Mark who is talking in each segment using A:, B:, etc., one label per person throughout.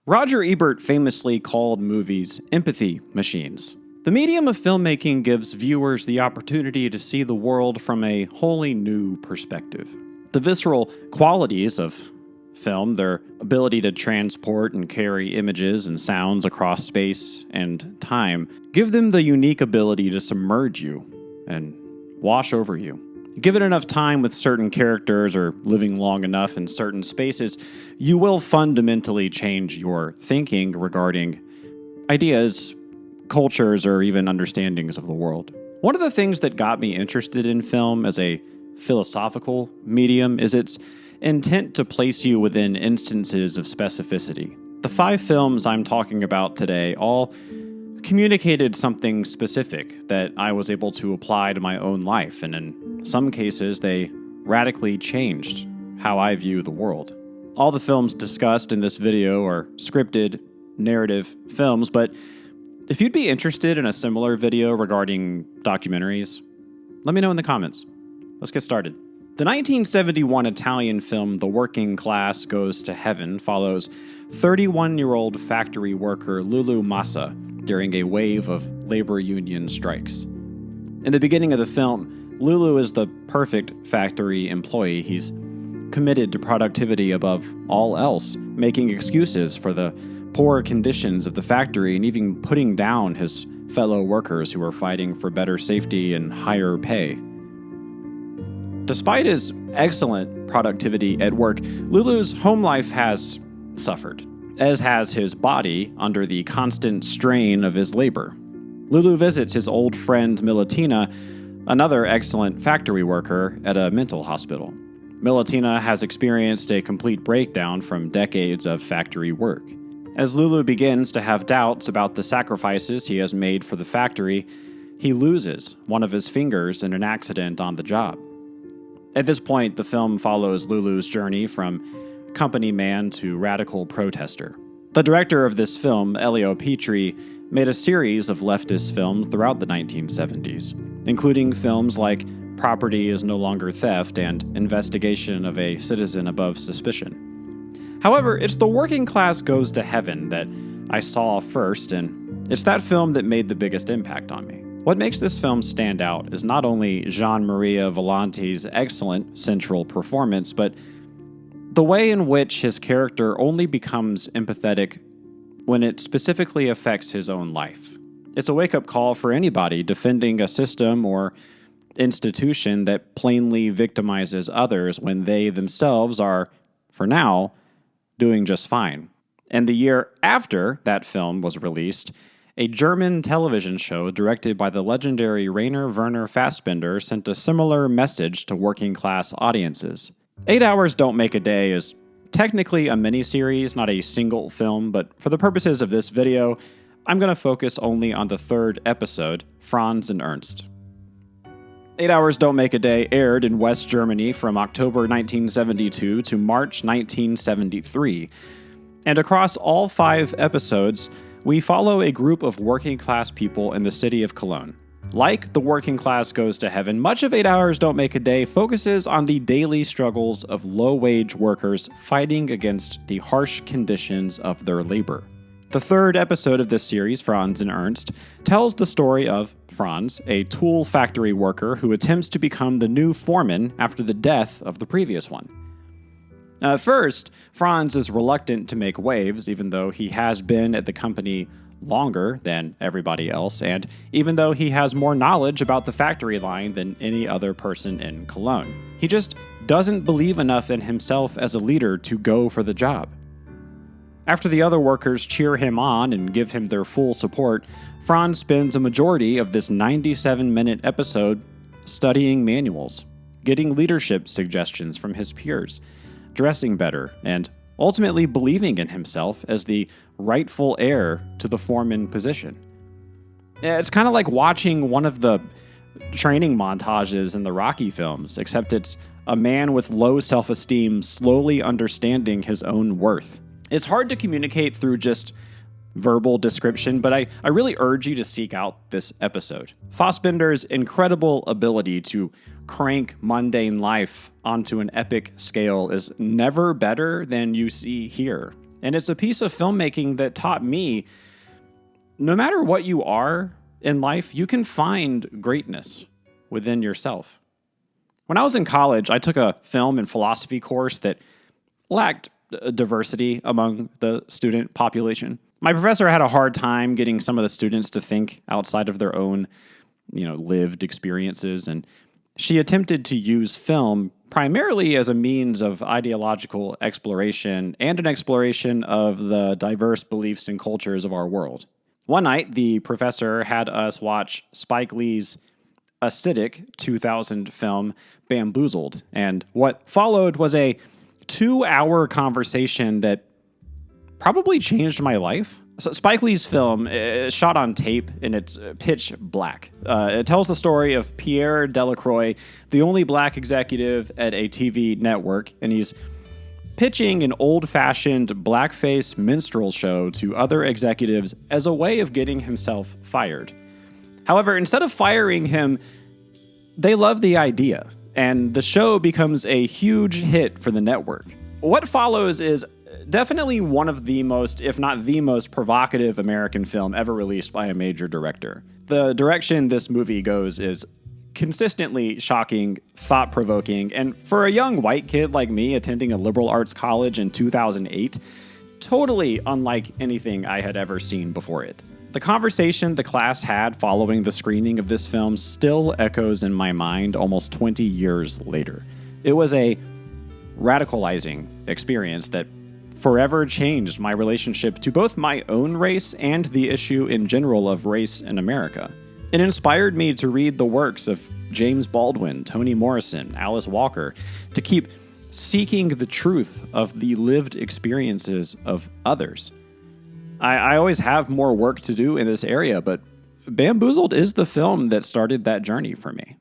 A: Roger Ebert famously called movies empathy machines. The medium of filmmaking gives viewers the opportunity to see the world from a wholly new perspective. The visceral qualities of film, their ability to transport and carry images and sounds across space and time, give them the unique ability to submerge you and wash over you. Given enough time with certain characters or living long enough in certain spaces, you will fundamentally change your thinking regarding ideas, cultures, or even understandings of the world. One of the things that got me interested in film as a philosophical medium is its intent to place you within instances of specificity. The 5 films I'm talking about today all communicated something specific that I was able to apply to my own life, and in some cases, they radically changed how I view the world. All the films discussed in this video are scripted, narrative films, but if you'd be interested in a similar video regarding documentaries, let me know in the comments. Let's get started. The 1971 Italian film The Working Class Goes to Heaven follows 31-year-old factory worker Lulu Massa during a wave of labor union strikes. In the beginning of the film, Lulu is the perfect factory employee. He's committed to productivity above all else, making excuses for the poor conditions of the factory and even putting down his fellow workers who are fighting for better safety and higher pay. Despite his excellent productivity at work, Lulu's home life has suffered, as has his body under the constant strain of his labor. Lulu visits his old friend Milatina, another excellent factory worker, at a mental hospital. Milatina has experienced a complete breakdown from decades of factory work. As Lulu begins to have doubts about the sacrifices he has made for the factory, he loses one of his fingers in an accident on the job. At this point, the film follows Lulu's journey from company man to radical protester. The director of this film, Elio Petri, made a series of leftist films throughout the 1970s, including films like Property is No Longer Theft and Investigation of a Citizen Above Suspicion. However, it's The Working Class Goes to Heaven that I saw first, and it's that film that made the biggest impact on me. What makes this film stand out is not only Gian Maria Volanti's excellent central performance, but the way in which his character only becomes empathetic when it specifically affects his own life. It's a wake-up call for anybody defending a system or institution that plainly victimizes others when they themselves are, for now, doing just fine. And the year after that film was released, a German television show directed by the legendary Rainer Werner Fassbinder sent a similar message to working-class audiences. 8 Hours Don't Make a Day is technically a miniseries, not a single film, but for the purposes of this video, I'm going to focus only on the 3rd episode, Franz and Ernst. 8 Hours Don't Make a Day aired in West Germany from October 1972 to March 1973, and across all 5 episodes, we follow a group of working-class people in the city of Cologne. Like The Working Class Goes to Heaven, much of 8 Hours Don't Make a Day focuses on the daily struggles of low-wage workers fighting against the harsh conditions of their labor. The 3rd episode of this series, Franz and Ernst, tells the story of Franz, a tool factory worker who attempts to become the new foreman after the death of the previous one. At first, Franz is reluctant to make waves, even though he has been at the company longer than everybody else, and even though he has more knowledge about the factory line than any other person in Cologne. He just doesn't believe enough in himself as a leader to go for the job. After the other workers cheer him on and give him their full support, Franz spends a majority of this 97-minute episode studying manuals, getting leadership suggestions from his peers, dressing better, and ultimately believing in himself as the rightful heir to the foreman position. It's kind of like watching one of the training montages in the Rocky films, except it's a man with low self-esteem slowly understanding his own worth. It's hard to communicate through just verbal description, but I really urge you to seek out this episode. Fassbinder's incredible ability to crank mundane life onto an epic scale is never better than you see here. And it's a piece of filmmaking that taught me no matter what you are in life, you can find greatness within yourself. When I was in college, I took a film and philosophy course that lacked diversity among the student population. My professor had a hard time getting some of the students to think outside of their own, lived experiences, and she attempted to use film primarily as a means of ideological exploration and an exploration of the diverse beliefs and cultures of our world. One night, the professor had us watch Spike Lee's acidic 2000 film Bamboozled, and what followed was a 2-hour conversation that probably changed my life. So Spike Lee's film is shot on tape and it's pitch black. It tells the story of Pierre Delacroix, the only black executive at a TV network, and he's pitching an old-fashioned blackface minstrel show to other executives as a way of getting himself fired. However, instead of firing him, they love the idea, and the show becomes a huge hit for the network. What follows is definitely one of the most, if not the most, provocative American film ever released by a major director. The direction this movie goes is consistently shocking, thought-provoking, and for a young white kid like me attending a liberal arts college in 2008, totally unlike anything I had ever seen before it. The conversation the class had following the screening of this film still echoes in my mind almost 20 years later. It was a radicalizing experience that forever changed my relationship to both my own race and the issue in general of race in America. It inspired me to read the works of James Baldwin, Toni Morrison, Alice Walker, to keep seeking the truth of the lived experiences of others. I always have more work to do in this area, but Bamboozled is the film that started that journey for me.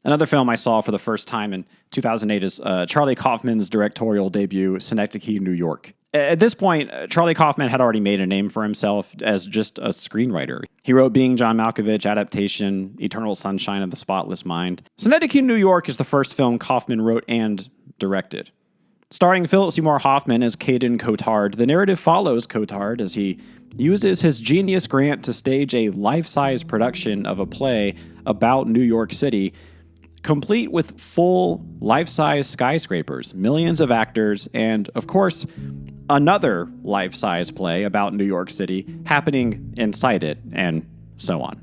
A: Another film I saw for the first time in 2008 is Charlie Kaufman's directorial debut, Synecdoche, New York. At this point, Charlie Kaufman had already made a name for himself as just a screenwriter. He wrote Being John Malkovich, adaptation, Eternal Sunshine of the Spotless Mind. Synecdoche, New York is the first film Kaufman wrote and directed. Starring Philip Seymour Hoffman as Caden Cotard, the narrative follows Cotard as he uses his genius grant to stage a life-size production of a play about New York City, complete with full life-size skyscrapers, millions of actors, and, of course, another life-size play about New York City happening inside it, and so on.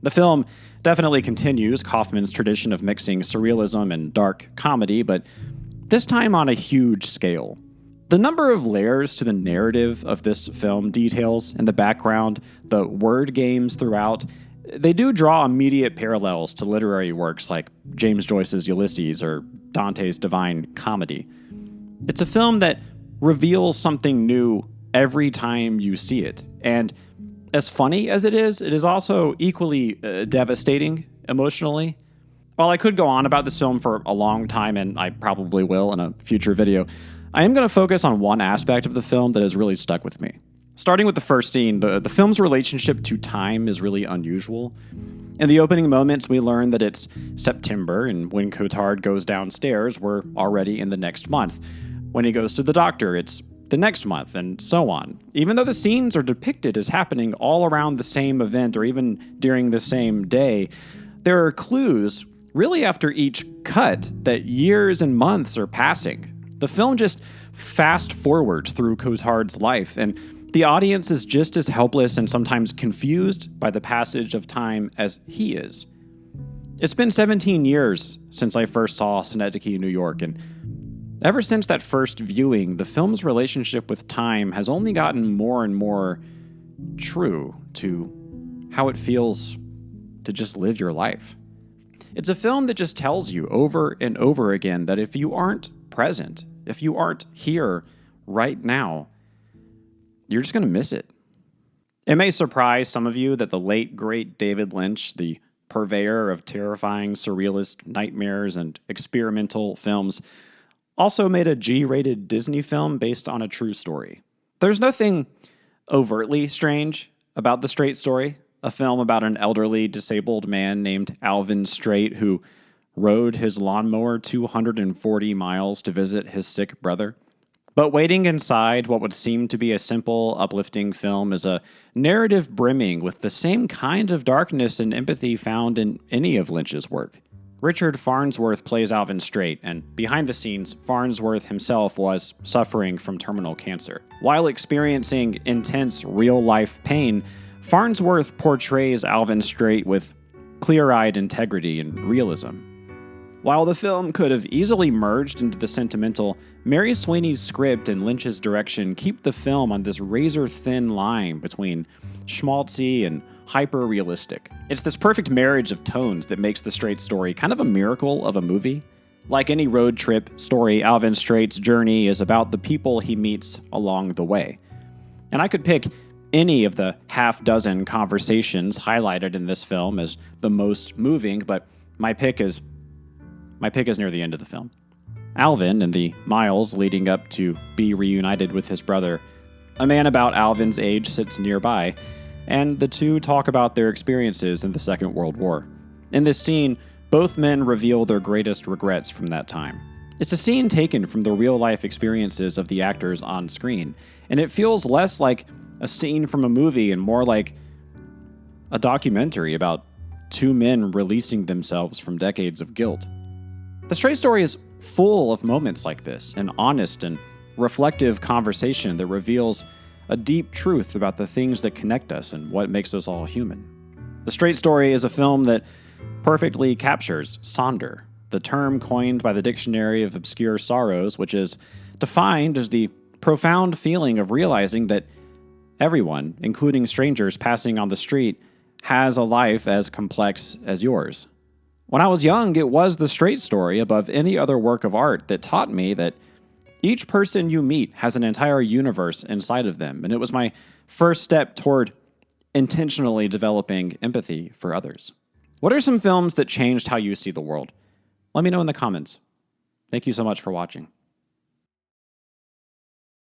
A: The film definitely continues Kaufman's tradition of mixing surrealism and dark comedy, but this time on a huge scale. The number of layers to the narrative of this film details in the background, the word games throughout, they do draw immediate parallels to literary works like James Joyce's Ulysses or Dante's Divine Comedy. It's a film that reveals something new every time you see it, and as funny as it is also equally devastating emotionally. While I could go on about this film for a long time, and I probably will in a future video, I am going to focus on one aspect of the film that has really stuck with me. Starting with the first scene, the film's relationship to time is really unusual. In the opening moments, we learn that it's September, and when Cotard goes downstairs, we're already in the next month. When he goes to the doctor, it's the next month, and so on. Even though the scenes are depicted as happening all around the same event or even during the same day, there are clues really after each cut that years and months are passing. The film just fast forwards through Cotard's life, and the audience is just as helpless and sometimes confused by the passage of time as he is. It's been 17 years since I first saw Synecdoche, New York, and ever since that first viewing, the film's relationship with time has only gotten more and more true to how it feels to just live your life. It's a film that just tells you over and over again that if you aren't present, if you aren't here right now, you're just going to miss it. It may surprise some of you that the late, great David Lynch, the purveyor of terrifying surrealist nightmares and experimental films, also made a G-rated Disney film based on a true story. There's nothing overtly strange about The Straight Story, a film about an elderly, disabled man named Alvin Straight who rode his lawnmower 240 miles to visit his sick brother. But waiting inside what would seem to be a simple, uplifting film is a narrative brimming with the same kind of darkness and empathy found in any of Lynch's work. Richard Farnsworth plays Alvin Straight, and behind the scenes, Farnsworth himself was suffering from terminal cancer. While experiencing intense, real-life pain, Farnsworth portrays Alvin Straight with clear-eyed integrity and realism. While the film could have easily merged into the sentimental, Mary Sweeney's script and Lynch's direction keep the film on this razor-thin line between schmaltzy and hyper-realistic. It's this perfect marriage of tones that makes the Straight story kind of a miracle of a movie. Like any road trip story, Alvin Straight's journey is about the people he meets along the way. And I could pick any of the half-dozen conversations highlighted in this film as the most moving, but my pick is near the end of the film. Alvin, in the miles leading up to be reunited with his brother, a man about Alvin's age sits nearby, and the two talk about their experiences in the Second World War. In this scene, both men reveal their greatest regrets from that time. It's a scene taken from the real-life experiences of the actors on screen, and it feels less like a scene from a movie and more like a documentary about two men releasing themselves from decades of guilt. The Straight story is full of moments like this, an honest and reflective conversation that reveals a deep truth about the things that connect us and what makes us all human. The Straight story is a film that perfectly captures Sonder, the term coined by the Dictionary of Obscure Sorrows, which is defined as the profound feeling of realizing that everyone, including strangers passing on the street, has a life as complex as yours. When I was young, it was the Straight story above any other work of art that taught me that each person you meet has an entire universe inside of them, and it was my first step toward intentionally developing empathy for others. What are some films that changed how you see the world? Let me know in the comments. Thank you so much for watching.